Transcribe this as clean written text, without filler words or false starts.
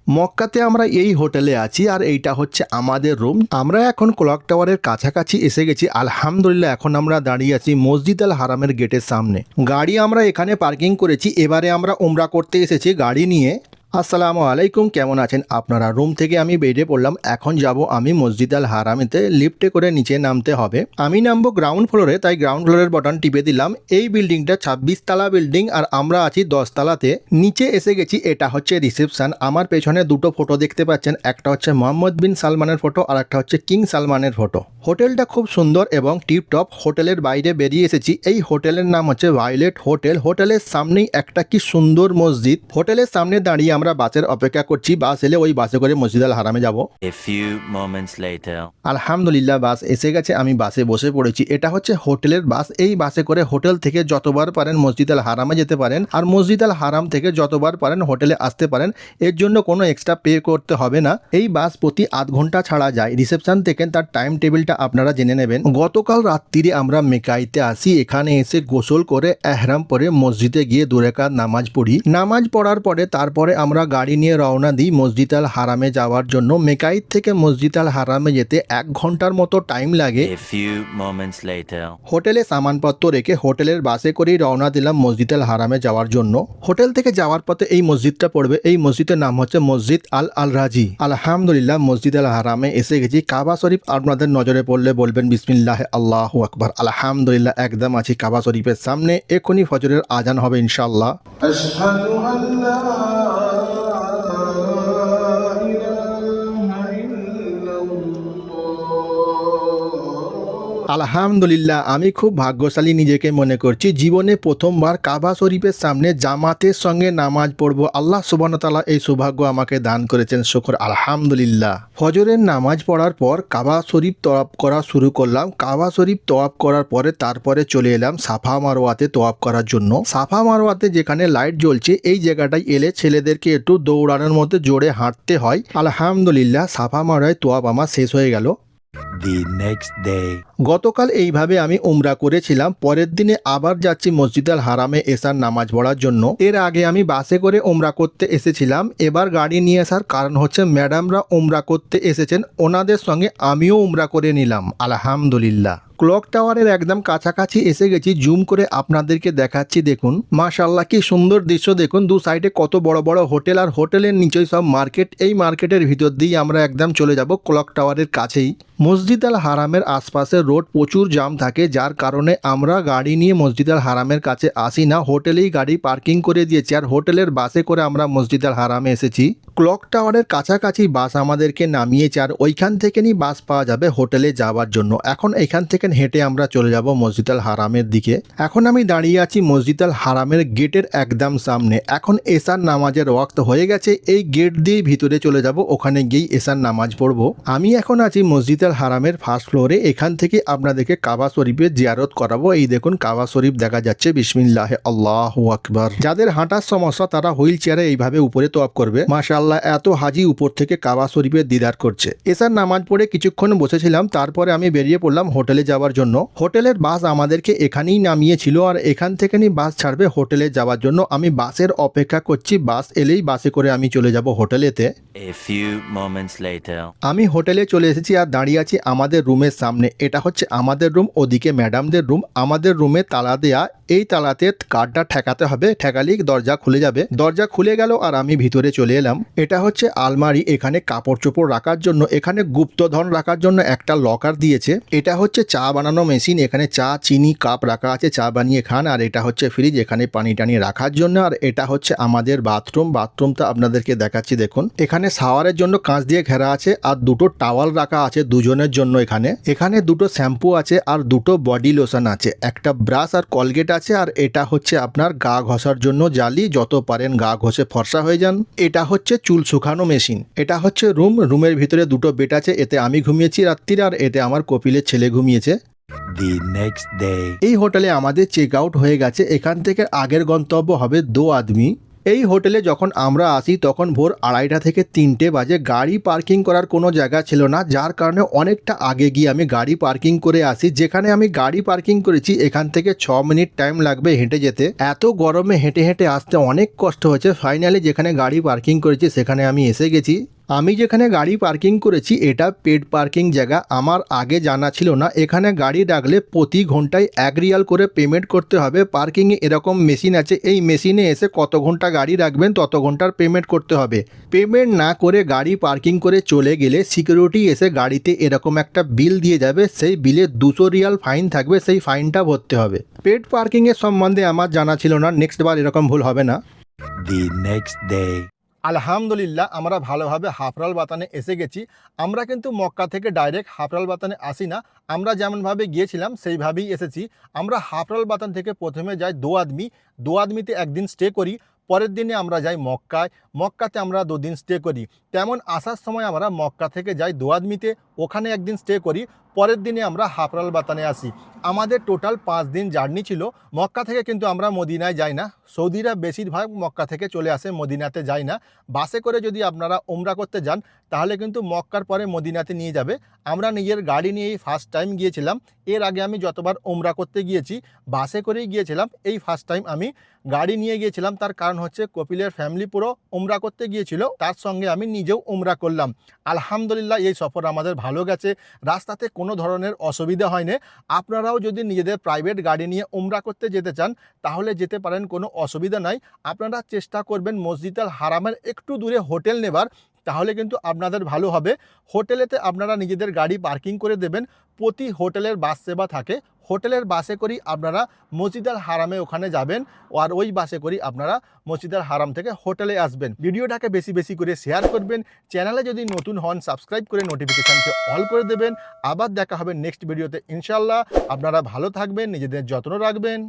মক্কাতে আমরা এই হোটেলে আছি আর এইটা হচ্ছে আমাদের রুম। আমরা এখন ক্লক টাওয়ারের কাছাকাছি এসে গেছি। আলহামদুলিল্লাহ এখন আমরা দাঁড়িয়ে আছি মসজিদ আল হারামের গেটের সামনে। গাড়ি আমরা এখানে পার্কিং করেছি। এবারে আমরা উমরা করতে এসেছি গাড়ি নিয়ে। আসসালামু আলাইকুম, কেমন আছেন আপনারা? রুম থেকে আমি বেরিয়ে পড়লাম। এখন যাব আমি মসজিদ আল হারামেতে। লিফটে করে নিচে নামতে হবে। আমি নামবো গ্রাউন্ড ফ্লোরে, তাই গ্রাউন্ড ফ্লোরের বাটন টিপে দিলাম। এই বিল্ডিংটা 26 তলা বিল্ডিং আর আমরা আছি 10 তলাতে। নিচে এসে গেছি। এটা হচ্ছে রিসেপশন। আমার পেছনে দুটো ফটো দেখতে পাচ্ছেন, একটা হচ্ছে মোহাম্মদ বিন সালমানের ফটো আর একটা হচ্ছে কিং সালমানের ফটো। হোটেলটা খুব সুন্দর এবং টিপটপ। হোটেলের বাইরে বেরিয়ে এসেছি। এই হোটেলের নাম হচ্ছে ভায়োলেট হোটেল। হোটেলের সামনেই একটা কি সুন্দর মসজিদ। হোটেলের সামনে দাঁড়িয়ে আমরা বাসের অপেক্ষা করছি। বাস এলে ওই বাসে করে মসজিদ আল হারামে যাব। আলহামদুলিল্লাহ বাস এসে গেছে। আমি বাসে বসে পড়েছি। এটা হচ্ছে হোটেলের বাস। এই বাসে করে হোটেল থেকে যতবার পারেন মসজিদ আল হারামে যেতে পারেন আর মসজিদ আল হারাম থেকে যতবার পারেন হোটেলে আসতে পারেন। এর জন্য কোনো এক্সট্রা পে করতে হবে না। এই বাস প্রতি আধ ঘন্টা ছাড়া যায়। রিসেপশন থেকে তার টাইম টেবিলটা আপনারা জেনে নেবেন। গতকাল রাত্রিরে আমরা মেকাইতে আসি। এখানে এসে গোসল করে এহরাম পরে মসজিদে গিয়ে 2 রাকাত নামাজ পড়ি। নামাজ পড়ার পরে তারপরে আমরা গাড়ি নিয়ে রওনা দিই মসজিদ আল হারামে যাওয়ার জন্য। মেকাইত থেকে মসজিদ আল হারামে যেতে 1 ঘন্টার মতো টাইম লাগে। হোটেলে সামানপত্র রেখে হোটেলের বাসে করেই রওনা দিলাম মসজিদ আল হারামে যাওয়ার জন্য। হোটেল থেকে যাওয়ার পথে এই মসজিদটা পড়বে। এই মসজিদের নাম হচ্ছে মসজিদ আল রাজি। আলহামদুলিল্লাহ মসজিদ আল হারামে এসে গেছি। কাবা শরীফ আপনাদের নজরে পড়লে বলবেন বিসমিল্লাহ আল্লাহু আকবার। আলহামদুলিল্লাহ একদম আছি কাবা শরীফের সামনে। এখনই ফজরের আজান হবে ইনশাআল্লাহ। আশহাদু আল্লা আলহামদুলিল্লাহ আমি খুব ভাগ্যশালী নিজেকে মনে করছি। জীবনে প্রথমবার কাবা শরীফের সামনে জামাতের সঙ্গে নামাজ পড়ব। আল্লাহ সুবহানাহু ওয়া তাআলা এই সৌভাগ্য আমাকে দান করেছেন। শুকর আলহামদুলিল্লাহ। ফজরের নামাজ পড়ার পর কাবা শরীফ তওয়াফ করা শুরু করলাম। কাবা শরীফ তওয়াফ করার পরে তারপরে চলে এলাম সাফা মারওয়াতে তওয়াফ করার জন্য। সাফা মারওয়াতে যেখানে লাইট জ্বলছে এই জায়গাটায় এলে ছেলেদেরকে একটু দৌড়ানোর মধ্যে জোরে হাঁটতে হয়। আলহামদুলিল্লাহ সাফা মারওয়ায় তওয়াফ আমার শেষ হয়ে গেল। গতকাল এইভাবে আমি উমরা করেছিলাম। পরের দিনে আবার যাচ্ছি মসজিদ আল হারামে এসার নামাজ পড়ার জন্য। এর আগে আমি বাসে করে উমরা করতে এসেছিলাম। এবার গাড়ি নিয়ে আসার কারণ হচ্ছে ম্যাডামরা উমরা করতে এসেছেন, ওনাদের সঙ্গে আমিও উমরা করে নিলাম। আলহামদুলিল্লাহ ক্লক টাওয়ারের একদম কাছাকাছি এসে গেছি। জুম করে আপনাদেরকে দেখাচ্ছি। দেখুন মাশাআল্লাহ কি সুন্দর দৃশ্য। দেখুন দু সাইডে কত বড় বড় হোটেল আর হোটেলের নিচেই সব মার্কেট। এই মার্কেটের ভিতর দিয়ে আমরা একদম চলে যাব ক্লক টাওয়ারের কাছেই। মসজিদ আল হারামের আশপাশের রোড প্রচুর জাম থাকে, যার কারণে আমরা গাড়ি নিয়ে মসজিদ আল হারামের কাছে আসি না। হোটেলেই গাড়ি পার্কিং করে দিয়েছি আর হোটেলের বাসে করে আমরা মসজিদ আল হারামে এসেছি। ক্লক টাওয়ারের কাছাকাছি বাস আমাদেরকে নামিয়েছে আর ওইখান থেকে নিয়ে বাস পাওয়া যাবে হোটেলে যাওয়ার জন্য। এখন এখান থেকে হেঁটে আমরা চলে যাব মসজিদ আল হারামের দিকে। এখন আমি দাঁড়িয়ে আছি মসজিদ আল হারামের গেটের একদম সামনে। এখন এশার নামাজের ওয়াক্ত হয়ে গেছে। এই গেট দিয়ে ভিতরে চলে যাব, ওখানে গিয়েই এশার নামাজ পড়বো। আমি এখন আছি মসজিদ আল হারামের ফার্স্ট ফ্লোরে। এখান থেকে আপনাদেরকে কাবা শরীফের জিয়ারত করাবো। এই দেখুন কাবা শরীফ দেখা যাচ্ছে। বিসমিল্লাহ আল্লাহু আকবার। যাদের হাঁটার সমস্যা তারা হুইল চেয়ারে এইভাবে উপরে তওয়াফ করবে। মাশাআল্লাহ এত হাজি উপর থেকে কাবা শরীফের দিদার করছে। এশার নামাজ পড়ে কিছুক্ষণ বসেছিলাম, তারপরে আমি বেরিয়ে পড়লাম হোটেলে যাওয়ার জন্য। হোটেলের বাস আমাদেরকে এখানেই নামিয়েছিল আর এখান থেকে নিয়ে বাস ছাড়বে হোটেলে যাওয়ার জন্য। আমি বাসের অপেক্ষা করছি। বাস এলেই বাসে করে আমি চলে যাব হোটেলেতে। আমি হোটেলে চলে এসেছি আর দাঁড়িয়ে আছি আমাদের রুমের সামনে। এটা হচ্ছে আমাদের রুম, ওদিকে ম্যাডামদের রুম। আমাদের রুমে তালা দেয়া। এই তালাতে কার্ডটা ঠেকাতে হবে, ঠেকালেই দরজা খুলে যাবে। দরজা খুলে গেল আর আমি ভিতরে চলে এলাম। এটা হচ্ছে আলমারি, এখানে কাপড় চোপড় রাখার জন্য। এখানে গুপ্তধন রাখার জন্য একটা লকার দিয়েছে। এটা হচ্ছে চা বানানো মেশিন। এখানে চা চিনি কাপ রাখা আছে, চা বানিয়ে খান। আর এটা হচ্ছে ফ্রিজ, এখানে পানি টানি রাখার জন্য। আর এটা হচ্ছে আমাদের বাথরুম। বাথরুমটা আপনাদেরকে দেখাচ্ছি। দেখুন এখানে শাওয়ারের জন্য কাঁচ দিয়ে ঘেরা আছে আর দুটো টাওয়াল রাখা আছে দুজনের জন্য। এখানে দুটো শ্যাম্পু আছে আর দুটো বডি লোশন আছে, একটা ব্রাশ আর কলগেট আছে। আর এটা হচ্ছে আপনার গা ঘষার জন্য জালি, যত পারেন গা ঘষে ফর্সা হয়ে যান। এটা হচ্ছে চুল শুকানো মেশিন। এটা হচ্ছে রুম। রুমের ভিতরে দুটো বেড আছে, এতে আমি ঘুমিয়েছি রাত্রিরে আর এতে আমার কপিলের ছেলে ঘুমিয়েছে। এই হোটেলে আমাদের চেক আউট হয়ে গেছে। এখান থেকে আগের গন্তব্য হবে 2 আদমি। এই হোটেলে যখন আমরা আসি তখন ভোর 2:30 থেকে 3টে বাজে। গাড়ি পার্কিং করার কোনো জায়গা ছিল না, যার কারণে অনেকটা আগে গিয়ে আমি গাড়ি পার্কিং করে আসি। যেখানে আমি গাড়ি পার্কিং করেছি এখান থেকে 6 মিনিট টাইম লাগবে হেঁটে যেতে। এত গরমে হেঁটে হেঁটে আসতে অনেক কষ্ট হয়েছে। ফাইনালি যেখানে গাড়ি পার্কিং করেছি সেখানে আমি এসে গেছি। আমি যেখানে গাড়ি পার্কিং করেছি এটা পেড পার্কিং জায়গা। আমার আগে জানা ছিল না এখানে গাড়ি রাখলে প্রতি ঘন্টায় 1 রিয়াল করে পেমেন্ট করতে হবে। পার্কিংয়ে এরকম মেশিন আছে, এই মেশিনে এসে কত ঘন্টা গাড়ি রাখবেন তত ঘন্টার পেমেন্ট করতে হবে। পেমেন্ট না করে গাড়ি পার্কিং করে চলে গেলে সিকিউরিটি এসে গাড়িতে এরকম একটা বিল দিয়ে যাবে, সেই বিলে 200 রিয়াল ফাইন থাকবে, সেই ফাইনটা ভরতে হবে। পেড পার্কিংয়ের সম্বন্ধে আমার জানা ছিল না, নেক্সট বার এরকম ভুল হবে না। The next day. আলহামদুলিল্লাহ আমরা ভালোভাবে হাফরাল বাতানে এসে গেছি। আমরা কিন্তু মক্কা থেকে ডাইরেক্ট হাফরাল বাতানে আসি না, আমরা যেমনভাবে গিয়েছিলাম সেইভাবেই এসেছি। আমরা হাফরাল বাতান থেকে প্রথমে যাই দোয়াদমিতে একদিন স্টে করি। পরের দিনে আমরা যাই মক্কাতে আমরা 2 দিন স্টে করি। তেমন আসার সময় আমরা মক্কা থেকে যাই দোয়াদমিতে, ওখানে একদিন স্টে করি। পরের দিনে আমরা হাফরাল বাতানে আসি। আমাদের টোটাল 5 দিন জার্নি ছিল। মক্কা থেকে কিন্তু আমরা মদিনায় যাই না, সৌদিরা বেশিরভাগ মক্কা থেকে চলে আসে, মদিনাতে যায় না। বাসে করে যদি আপনারা উমরা করতে যান তাহলে কিন্তু মক্কার পরে মদিনাতে নিয়ে যাবে। আমরা নিজের গাড়ি নিয়েই ফার্স্ট টাইম গিয়েছিলাম। এর আগে আমি যতবার উমরা করতে গিয়েছি বাসে করেই গিয়েছিলাম, এই ফার্স্ট টাইম আমি গাড়ি নিয়ে গিয়েছিলাম। তার কারণ হচ্ছে কপিলের ফ্যামিলি পুরো উমরা করতে গিয়েছিল, তার সঙ্গে আমি নিজেও উমরা করলাম। আলহামদুলিল্লাহ এই সফর আমাদের ভালো গেছে, রাস্তাতে কোনো ধরনের অসুবিধা হয়নি। আপনারাও যদি নিজেদের প্রাইভেট গাড়ি নিয়ে উমরা করতে যেতে চান তাহলে যেতে পারেন, কোনো অসুবিধা নাই। আপনারা চেষ্টা করবেন মসজিদ আল হারামের একটু দূরে হোটেল নেবার, তাহলে কিন্তু আপনাদের ভালো হবে। হোটেলেতে আপনারা নিজেদের গাড়ি পার্কিং করে দেবেন। প্রতি হোটেলের বাস সেবা থাকে, হোটেলের বাসে করেই আপনারা মসজিদ আল হারামে ওখানে যাবেন, আর ওই বাসে করেই আপনারা মসজিদ আল হারাম থেকে হোটেলে আসবেন। ভিডিওটাকে বেশি বেশি করে শেয়ার করবেন। চ্যানেলে যদি নতুন হন সাবস্ক্রাইব করে নোটিফিকেশানকে অল করে দেবেন। আবার দেখা হবে নেক্সট ভিডিওতে ইনশাল্লাহ। আপনারা ভালো থাকবেন, নিজেদের যত্ন রাখবেন।